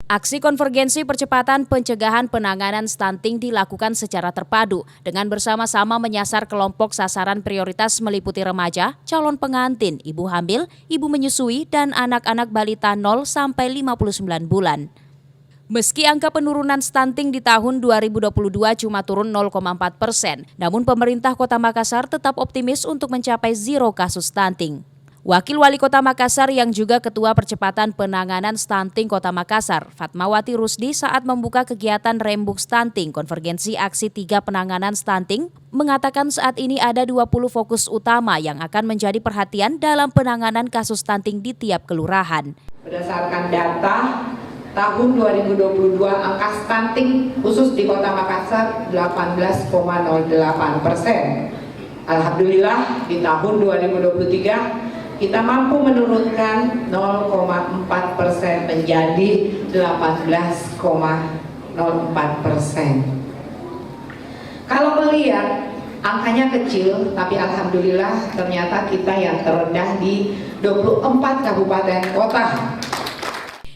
Aksi konvergensi percepatan pencegahan penanganan stunting dilakukan secara terpadu dengan bersama-sama menyasar kelompok sasaran prioritas meliputi remaja, calon pengantin, ibu hamil, ibu menyusui, dan anak-anak balita 0 sampai 59 bulan. Meski angka penurunan stunting di tahun 2022 cuma turun 0,4%, namun pemerintah Kota Makassar tetap optimis untuk mencapai zero kasus stunting. Wakil Wali Kota Makassar yang juga Ketua Percepatan Penanganan Stunting Kota Makassar, Fatmawati Rusdi saat membuka kegiatan Rembuk Stunting Konvergensi Aksi 3 Penanganan Stunting, mengatakan saat ini ada 20 fokus utama yang akan menjadi perhatian dalam penanganan kasus stunting di tiap kelurahan. Berdasarkan data tahun 2022, angka stunting khusus di Kota Makassar 18,08%. Alhamdulillah di tahun 2023 kita mampu menurunkan 0,4% menjadi 18,04%. Kalau melihat angkanya kecil, tapi alhamdulillah ternyata kita yang terendah di 24 kabupaten kota.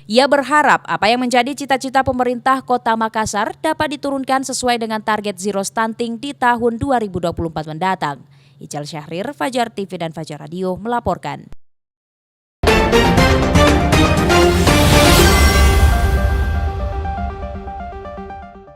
Ia berharap apa yang menjadi cita-cita pemerintah Kota Makassar dapat diturunkan sesuai dengan target zero stunting di tahun 2024 mendatang. Ical Syahrir, Fajar TV dan Fajar Radio melaporkan.